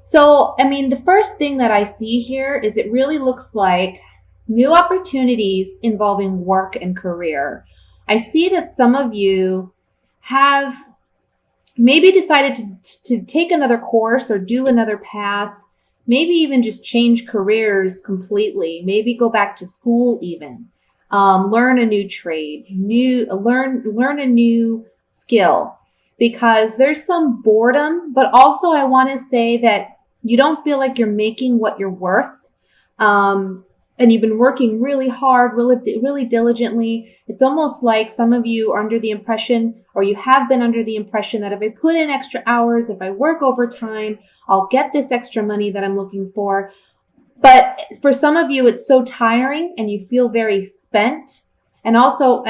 So, I mean, the first thing that I see here is it really looks like new opportunities involving work and career. I see that some of you have maybe decided to take another course or do another path, maybe even just change careers completely, maybe go back to school even, learn a new trade, learn a new skill, because there's some boredom, but also I want to say that you don't feel like you're making what you're worth. And you've been working really hard, really diligently. It's almost like some of you are under the impression, or you have been under the impression, that if I put in extra hours, if I work overtime, I'll get this extra money that I'm looking for. But for some of you, it's so tiring and you feel very spent. And also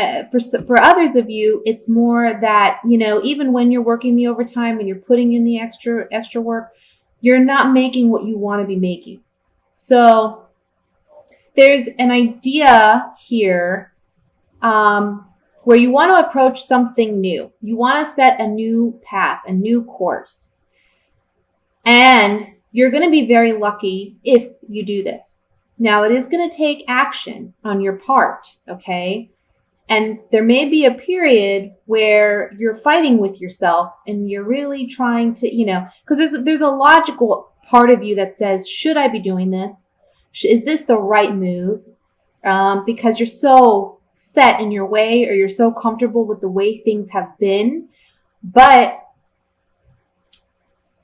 for others of you, it's more that, even when you're working the overtime and you're putting in the extra work, you're not making what you want to be making. So there's an idea here where you want to approach something new. You want to set a new path, a new course. And you're going to be very lucky if you do this. Now, it is going to take action on your part, okay? And there may be a period where you're fighting with yourself and you're really trying to, because there's a logical part of you that says, should I be doing this? Is this the right move? Because you're so set in your way, or you're so comfortable with the way things have been. But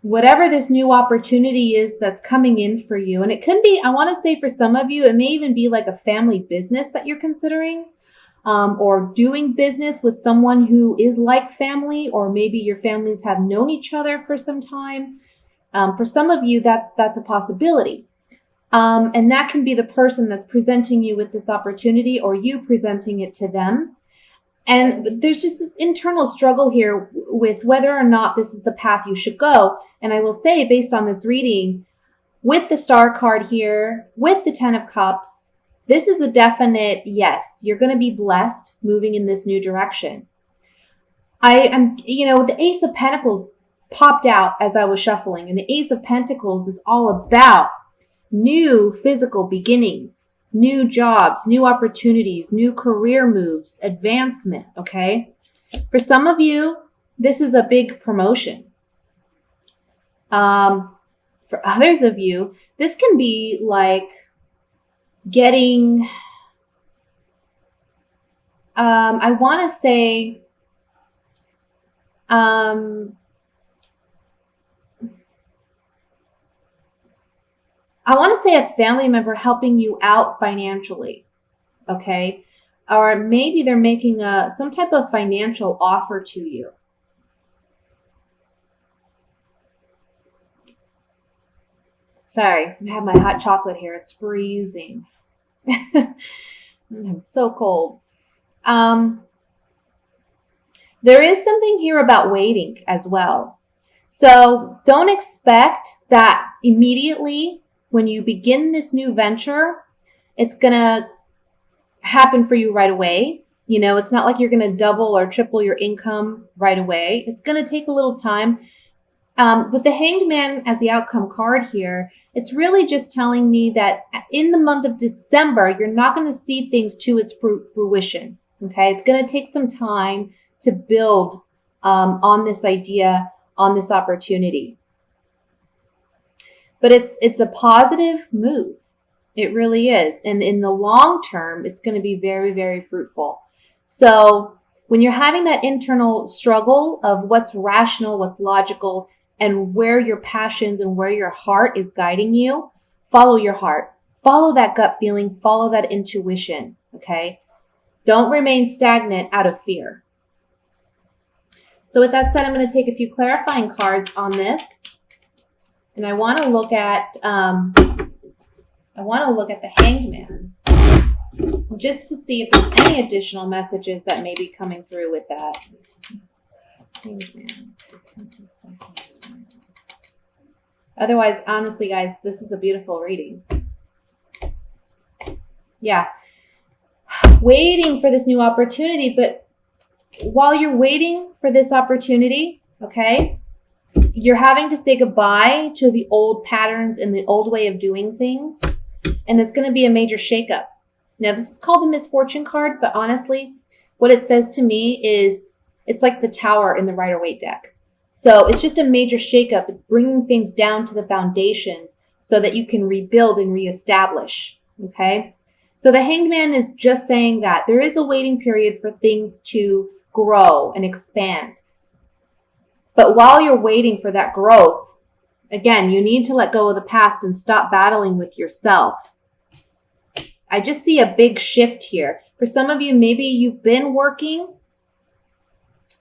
whatever this new opportunity is that's coming in for you, and it can be, I want to say for some of you, it may even be like a family business that you're considering, or doing business with someone who is like family, or maybe your families have known each other for some time. For some of you, that's a possibility. And that can be the person that's presenting you with this opportunity, or you presenting it to them. And there's just this internal struggle here with whether or not this is the path you should go. And I will say, based on this reading, with the Star card here, with the Ten of Cups, this is a definite yes. You're going to be blessed moving in this new direction. The Ace of Pentacles popped out as I was shuffling, and the Ace of Pentacles is all about new physical beginnings, new jobs, new opportunities, new career moves, advancement, okay? For some of you, this is a big promotion. For others of you, this can be like getting, I want to say, a family member helping you out financially, okay? Or maybe they're making some type of financial offer to you. Sorry, I have my hot chocolate here. It's freezing. I'm so cold. There is something here about waiting as well. So don't expect that immediately when you begin this new venture, it's going to happen for you right away. It's not like you're going to double or triple your income right away. It's going to take a little time. With the Hanged Man as the outcome card here, it's really just telling me that in the month of December, you're not going to see things to its fruition. Okay, it's going to take some time to build on this idea, on this opportunity. But it's a positive move. It really is. And in the long term, it's going to be very, very fruitful. So when you're having that internal struggle of what's rational, what's logical, and where your passions and where your heart is guiding you, follow your heart. Follow that gut feeling. Follow that intuition, okay? Don't remain stagnant out of fear. So with that said, I'm going to take a few clarifying cards on this. And I want to look at the Hanged Man, just to see if there's any additional messages that may be coming through with that. Hanged Man. Otherwise, honestly, guys, this is a beautiful reading. Yeah. Waiting for this new opportunity, but while you're waiting for this opportunity, okay, you're having to say goodbye to the old patterns and the old way of doing things. And it's going to be a major shakeup. Now, this is called the misfortune card, but honestly, what it says to me is it's like the tower in the Rider-Waite deck. So it's just a major shakeup. It's bringing things down to the foundations so that you can rebuild and reestablish. Okay? So the Hanged Man is just saying that there is a waiting period for things to grow and expand. But while you're waiting for that growth, again, you need to let go of the past and stop battling with yourself. I just see a big shift here. For some of you, maybe you've been working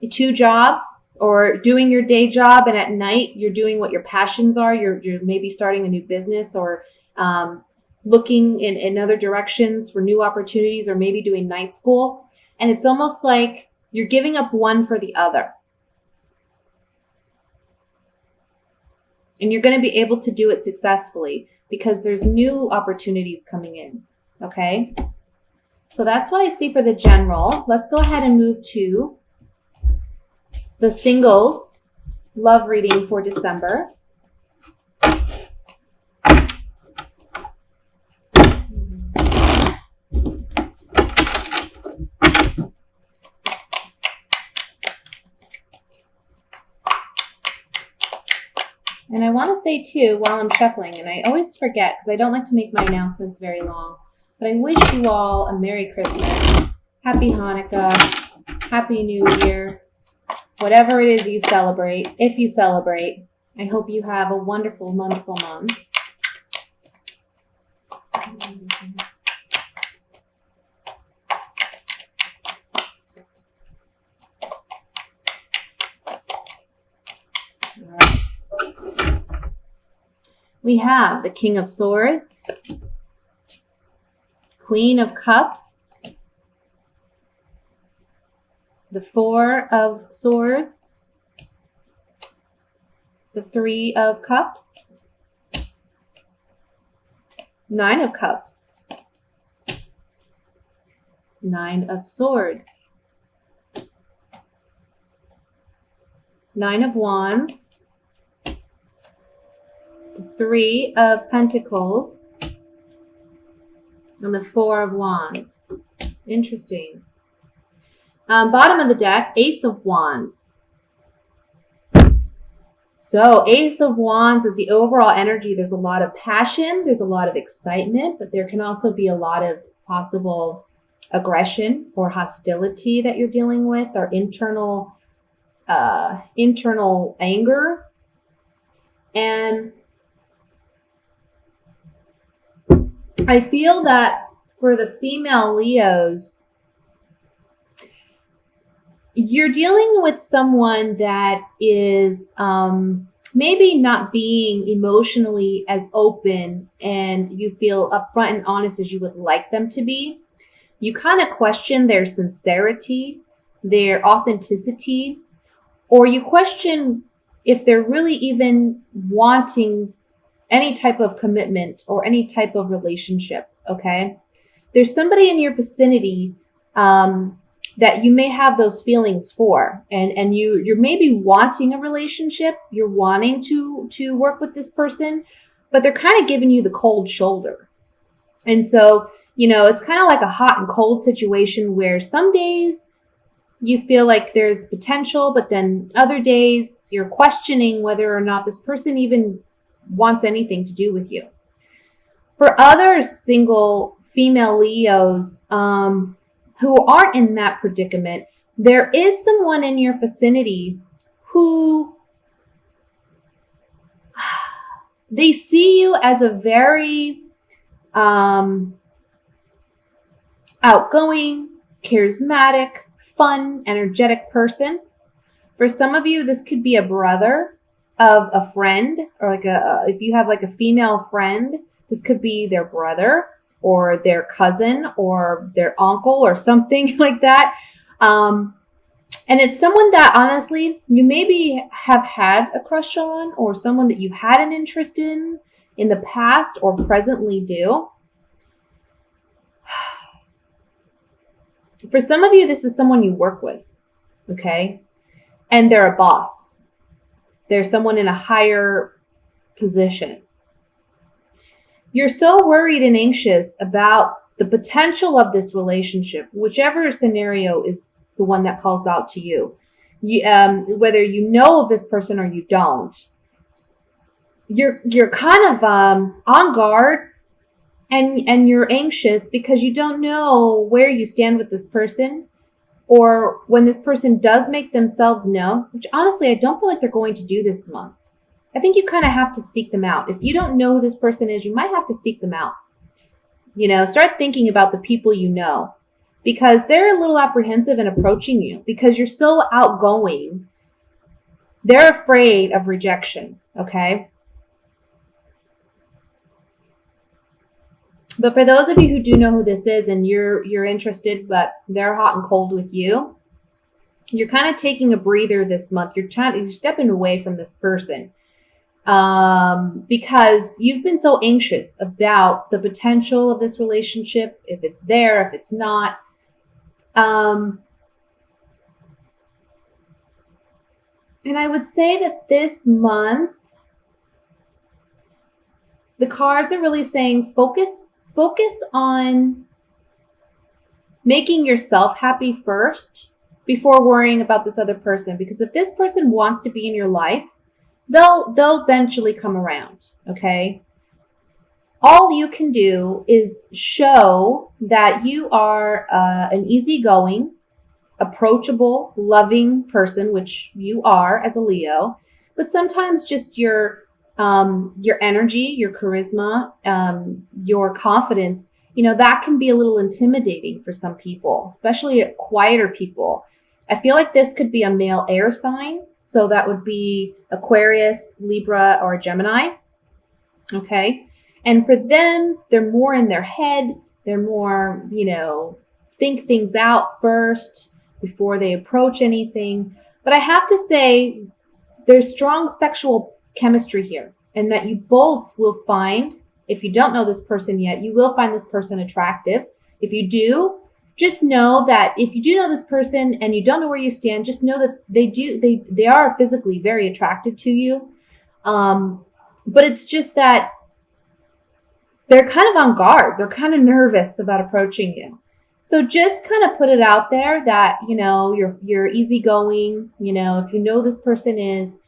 2 jobs or doing your day job, and at night you're doing what your passions are. You're maybe starting a new business or looking in other directions for new opportunities, or maybe doing night school. And it's almost like you're giving up one for the other. And you're going to be able to do it successfully because there's new opportunities coming in. Okay? So that's what I see for the general. Let's go ahead and move to the singles love reading for December. And I want to say too, while I'm shuffling, and I always forget because I don't like to make my announcements very long, but I wish you all a Merry Christmas, Happy Hanukkah, Happy New Year, whatever it is you celebrate. If you celebrate, I hope you have a wonderful, wonderful month. All right. We have the King of Swords, Queen of Cups, the 4 of Swords, the 3 of Cups, 9 of Cups, 9 of Swords, 9 of Wands, the 3 of Pentacles, and the 4 of Wands. Interesting. Bottom of the deck, Ace of Wands. So Ace of Wands is the overall energy. There's a lot of passion. There's a lot of excitement, but there can also be a lot of possible aggression or hostility that you're dealing with, or internal anger. And I feel that for the female Leos, you're dealing with someone that is maybe not being emotionally as open and you feel upfront and honest as you would like them to be. You kind of question their sincerity, their authenticity, or you question if they're really even wanting any type of commitment or any type of relationship, okay? There's somebody in your vicinity that you may have those feelings for, and you're maybe wanting a relationship, you're wanting to work with this person, but they're kind of giving you the cold shoulder. And so, it's kind of like a hot and cold situation where some days you feel like there's potential, but then other days you're questioning whether or not this person even wants anything to do with you. For other single female Leos who aren't in that predicament, there is someone in your vicinity who they see you as a very outgoing, charismatic, fun, energetic person. For some of you, this could be a brother of a friend, or if you have like a female friend, this could be their brother or their cousin or their uncle or something like that. And it's someone that honestly you maybe have had a crush on, or someone that you had an interest in the past or presently do. For some of you, this is someone you work with, okay? And they're a boss. There's someone in a higher position. You're so worried and anxious about the potential of this relationship, whichever scenario is the one that calls out to you. Whether you know of this person or you don't, you're kind of on guard, and you're anxious because you don't know where you stand with this person, or when this person does make themselves known, which honestly I don't feel like they're going to do this month. I think you kind of have to seek them out. If you don't know who this person is, you might have to seek them out. Start thinking about the people you know, because they're a little apprehensive in approaching you because you're so outgoing. They're afraid of rejection, okay? But for those of you who do know who this is and you're interested, but they're hot and cold with you, you're kind of taking a breather this month. You're stepping away from this person because you've been so anxious about the potential of this relationship, if it's there, if it's not. And I would say that this month, the cards are really saying focus on making yourself happy first before worrying about this other person. Because if this person wants to be in your life, they'll eventually come around, okay? All you can do is show that you are an easygoing, approachable, loving person, which you are as a Leo. But sometimes just your energy, your charisma, your confidence, that can be a little intimidating for some people, especially quieter people. I feel like this could be a male air sign. So that would be Aquarius, Libra, or Gemini. Okay. And for them, they're more in their head. They're more, think things out first before they approach anything. But I have to say, there's strong sexual chemistry here, and that you both will find, if you don't know this person yet, you will find this person attractive. If you do, just know that if you do know this person and you don't know where you stand, just know that they are physically very attracted to you. But it's just that they're kind of on guard. They're kind of nervous about approaching you. So just kind of put it out there that, you're easygoing, if you know this person is,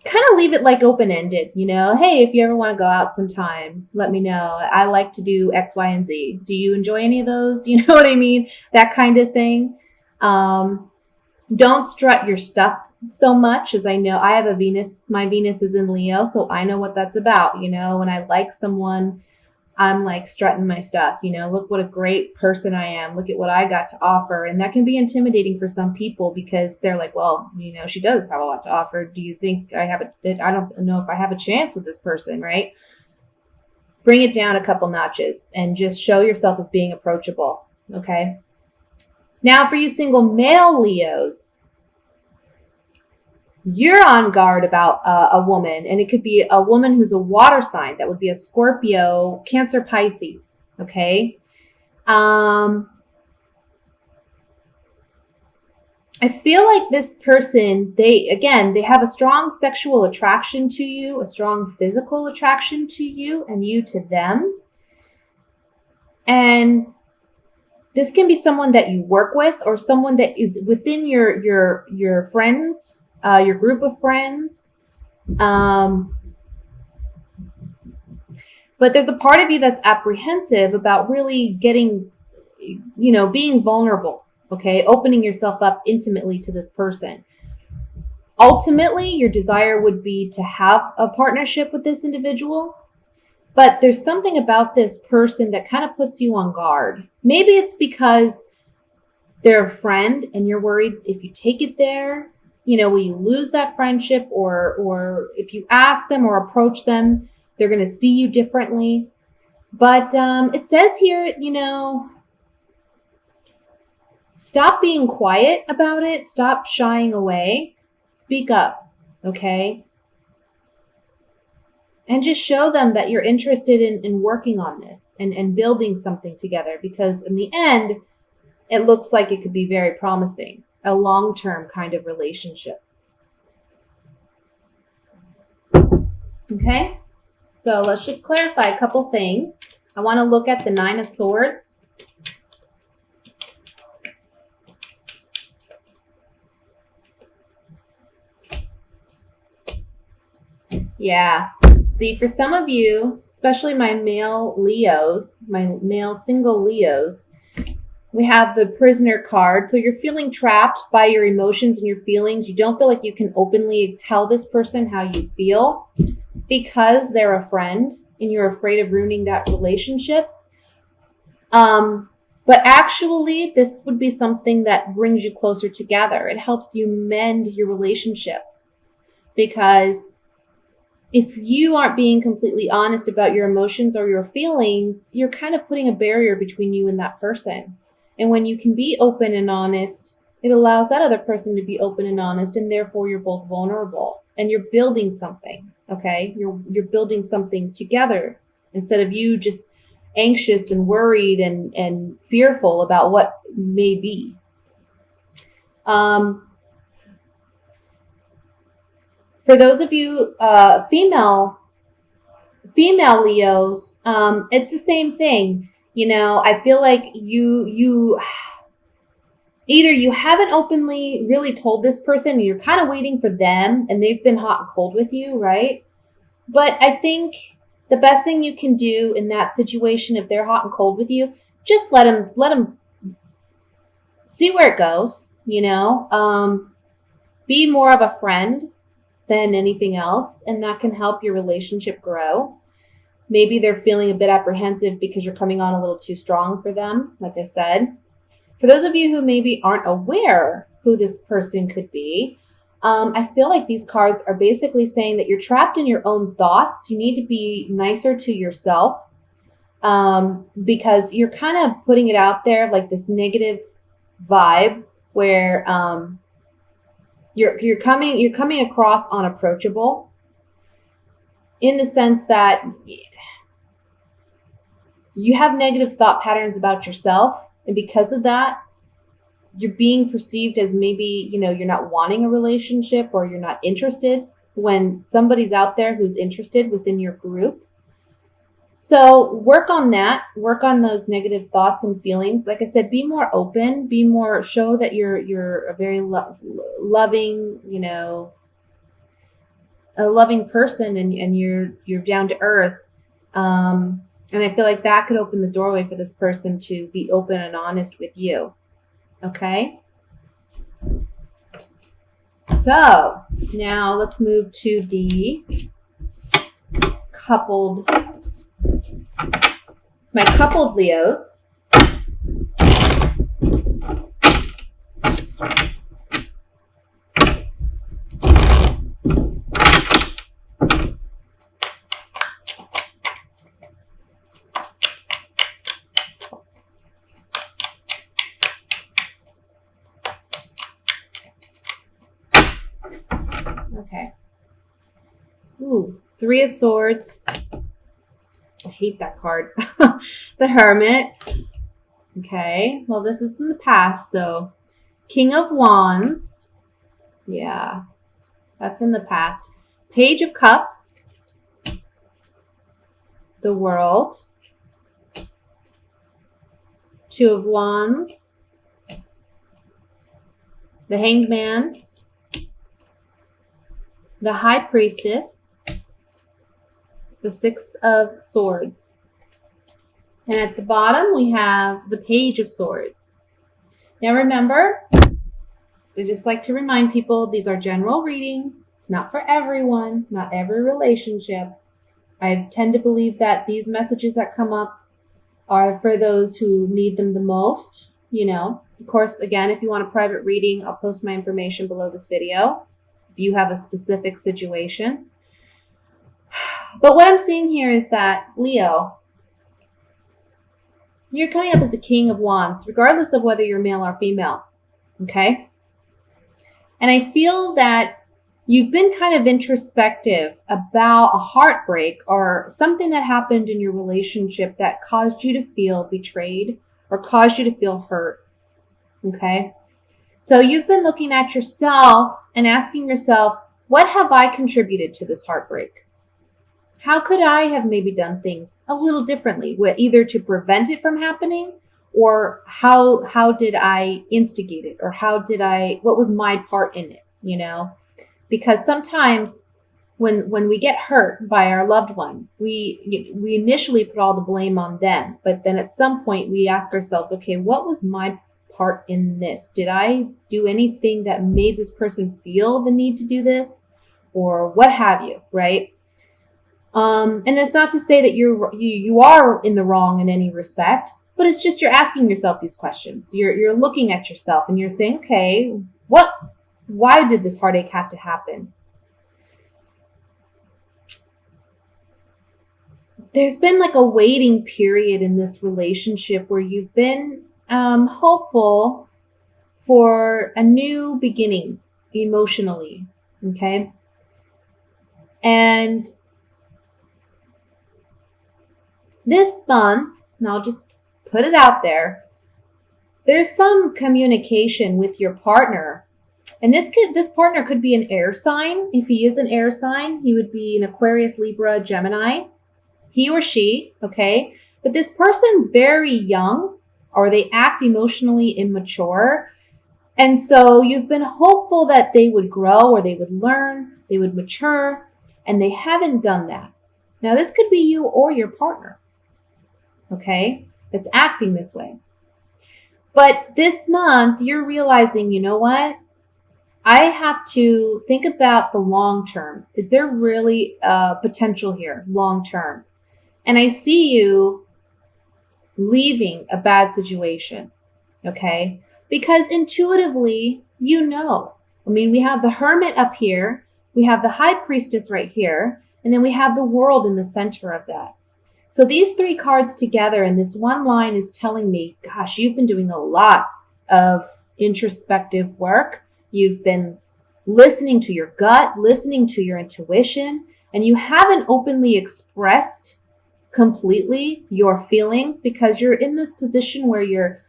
kind of leave it like open-ended, hey, if you ever want to go out sometime, let me know. I like to do X, Y, and Z. Do you enjoy any of those? You know what I mean? That kind of thing. Don't strut your stuff so much, as I know I have a Venus. My Venus is in Leo, so I know what that's about. When I like someone, I'm like strutting my stuff, look what a great person I am. Look at what I got to offer. And that can be intimidating for some people because they're like, well, she does have a lot to offer. Do you think I don't know if I have a chance with this person, right? Bring it down a couple notches and just show yourself as being approachable. Okay. Now for you single male Leos, you're on guard about a woman, and it could be a woman who's a water sign. That would be a Scorpio, Cancer, Pisces. Okay. I feel like this person, they have a strong sexual attraction to you, a strong physical attraction to you, and you to them. And this can be someone that you work with, or someone that is within your friends, your group of friends. But there's a part of you that's apprehensive about really getting, being vulnerable, okay? Opening yourself up intimately to this person. Ultimately, your desire would be to have a partnership with this individual, but there's something about this person that kind of puts you on guard. Maybe it's because they're a friend and you're worried if you take it there, will you lose that friendship? Or if you ask them or approach them, they're going to see you differently. But it says here, stop being quiet about it. Stop shying away. Speak up, okay? And just show them that you're interested in working on this and building something together. Because in the end, it looks like it could be very promising. A long-term kind of relationship. Okay, so let's just clarify a couple things. I want to look at the Nine of Swords. Yeah. See, for some of you, especially my male Leos, my male single Leos, we have the Prisoner card. So you're feeling trapped by your emotions and your feelings. You don't feel like you can openly tell this person how you feel because they're a friend and you're afraid of ruining that relationship. But actually, this would be something that brings you closer together. It helps you mend your relationship because if you aren't being completely honest about your emotions or your feelings, you're kind of putting a barrier between you and that person. And when you can be open and honest, it allows that other person to be open and honest, and therefore you're both vulnerable and you're building something. Okay, you're building something together instead of you just anxious and worried and fearful about what may be. For those of you female Leos, it's the same thing. You know, I feel like you either you haven't openly really told this person and you're kind of waiting for them and they've been hot and cold with you, right? But I think the best thing you can do in that situation, if they're hot and cold with you, just let them see where it goes, you know? Be more of a friend than anything else, and that can help your relationship grow. Maybe they're feeling a bit apprehensive because you're coming on a little too strong for them, like I said. For those of you who maybe aren't aware who this person could be, I feel like these cards are basically saying that you're trapped in your own thoughts. You need to be nicer to yourself because you're kind of putting it out there like this negative vibe where you're coming across unapproachable in the sense that you have negative thought patterns about yourself, and because of that, you're being perceived as maybe, you know, you're not wanting a relationship or you're not interested when somebody's out there who's interested within your group. So work on that, work on those negative thoughts and feelings. Like I said, be more open, show that you're a very loving, you know, a loving person, and you're down to earth. And I feel like that could open the doorway for this person to be open and honest with you. Okay? So now let's move to the my coupled Leos. Okay. Ooh, Three of Swords. I hate that card. The Hermit. Okay. Well, this is in the past, so King of Wands. Yeah. That's in the past. Page of Cups. The World. Two of Wands. The Hanged Man. The High Priestess. The Six of Swords. And at the bottom, we have the Page of Swords. Now remember, I just like to remind people, these are general readings. It's not for everyone, not every relationship. I tend to believe that these messages that come up are for those who need them the most, you know. Of course, again, if you want a private reading, I'll post my information below this video if you have a specific situation. But what I'm seeing here is that, Leo, you're coming up as a King of Wands, regardless of whether you're male or female, okay? And I feel that you've been kind of introspective about a heartbreak or something that happened in your relationship that caused you to feel betrayed or caused you to feel hurt, okay? So you've been looking at yourself and asking yourself, what have I contributed to this heartbreak? how could I have maybe done things a little differently, either to prevent it from happening, or how did I instigate it, or what was my part in it, Because sometimes when we get hurt by our loved one, we initially put all the blame on them, but then at some point we ask ourselves, okay, what was my part in this? Did I do anything that made this person feel the need to do this, or what have you, right? And it's not to say that you are in the wrong in any respect, but it's just you're asking yourself these questions. You're looking at yourself and you're saying, okay, why did this heartache have to happen? There's been like a waiting period in this relationship where you've been hopeful for a new beginning emotionally, okay? And this month, and I'll just put it out there, there's some communication with your partner. And this partner could be an air sign. If he is an air sign, he would be an Aquarius, Libra, Gemini. He or she, okay? But this person's very young, or they act emotionally immature. And so you've been hopeful that they would grow, or they would learn, they would mature, and they haven't done that. Now, this could be you or your partner, okay? That's acting this way. But this month, you're realizing, you know what? I have to think about the long term. Is there really potential here, long term? And I see you leaving a bad situation, okay? Because intuitively, you know. I mean, we have the Hermit up here, we have the High Priestess right here, and then we have the World in the center of that. So these three cards together in this one line is telling me, gosh, you've been doing a lot of introspective work. You've been listening to your gut, listening to your intuition, and you haven't openly expressed completely your feelings because you're in this position where you're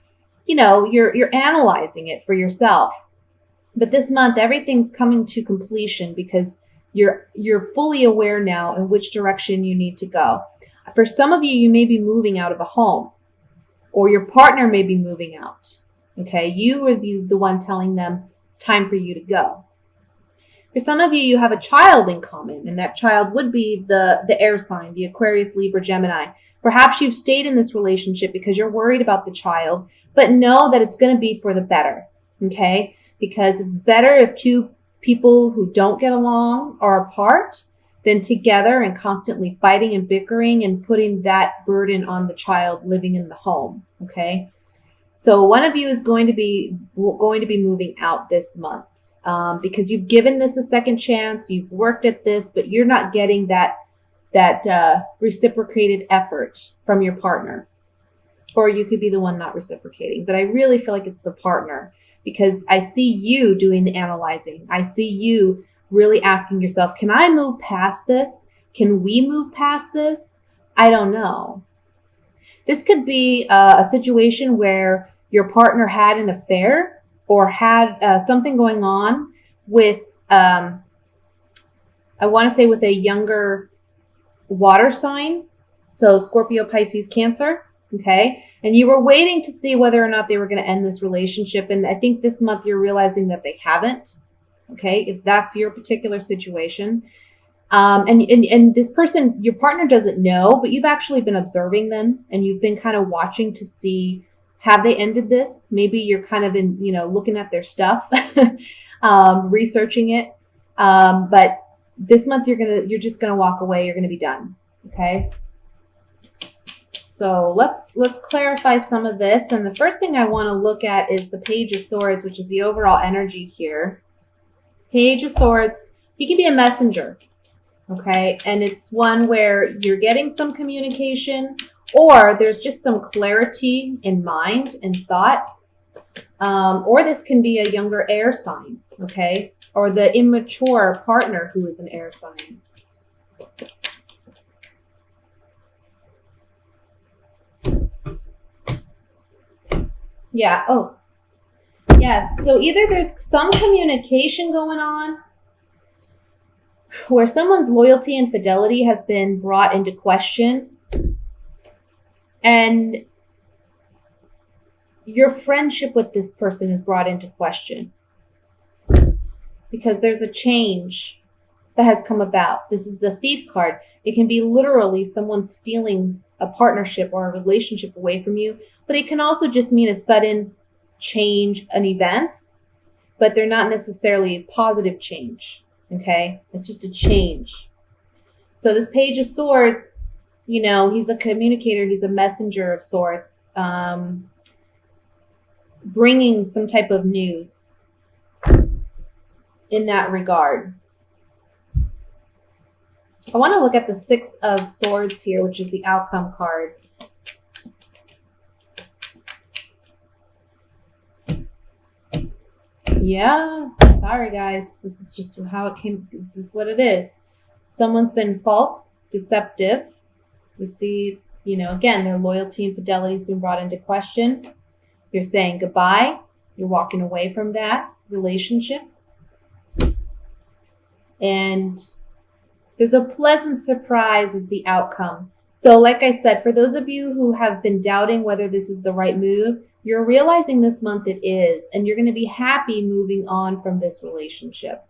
analyzing it for yourself. But this month, everything's coming to completion because you're fully aware now in which direction you need to go. For some of you, you may be moving out of a home, or your partner may be moving out. Okay, you would be the one telling them it's time for you to go. For some of you, you have a child in common, and that child would be the air sign, the Aquarius, Libra, Gemini. Perhaps you've stayed in this relationship because you're worried about the child, but know that it's going to be for the better, okay? Because it's better if two people who don't get along are apart than together and constantly fighting and bickering and putting that burden on the child living in the home, okay? So one of you is going to be moving out this month. Because you've given this a second chance, you've worked at this, but you're not getting that reciprocated effort from your partner. Or you could be the one not reciprocating. But I really feel like it's the partner because I see you doing the analyzing. I see you really asking yourself, can I move past this? Can we move past this? I don't know. This could be a situation where your partner had an affair or had something going on with, I want to say with a younger water sign. So Scorpio, Pisces, Cancer. Okay. And you were waiting to see whether or not they were going to end this relationship. And I think this month you're realizing that they haven't. Okay. If that's your particular situation. And this person, your partner doesn't know, but you've actually been observing them and you've been kind of watching to see, have they ended this? Maybe you're kind of looking at their stuff, researching it. But this month you're just gonna walk away. You're gonna be done. Okay. So let's clarify some of this. And the first thing I want to look at is the Page of Swords, which is the overall energy here. Page of Swords. He can be a messenger. Okay. And it's one where you're getting some communication, or there's just some clarity in mind and thought. Or this can be a younger air sign, okay? Or the immature partner who is an air sign. Yeah, oh. Yeah, so either there's some communication going on, where someone's loyalty and fidelity has been brought into question, and your friendship with this person is brought into question because there's a change that has come about. This is the Thief card. It can be literally someone stealing a partnership or a relationship away from you, but it can also just mean a sudden change in events, but they're not necessarily a positive change. Okay? It's just a change. So this Page of Swords, you know, he's a communicator, he's a messenger of sorts, bringing some type of news in that regard. I want to look at the Six of Swords here, which is the outcome card. Yeah, sorry guys. This is just how it came. This is what it is. Someone's been false, deceptive. We see, you know, again, their loyalty and fidelity has been brought into question. You're saying goodbye. You're walking away from that relationship. And there's a pleasant surprise as the outcome. So like I said, for those of you who have been doubting whether this is the right move, you're realizing this month it is, and you're going to be happy moving on from this relationship.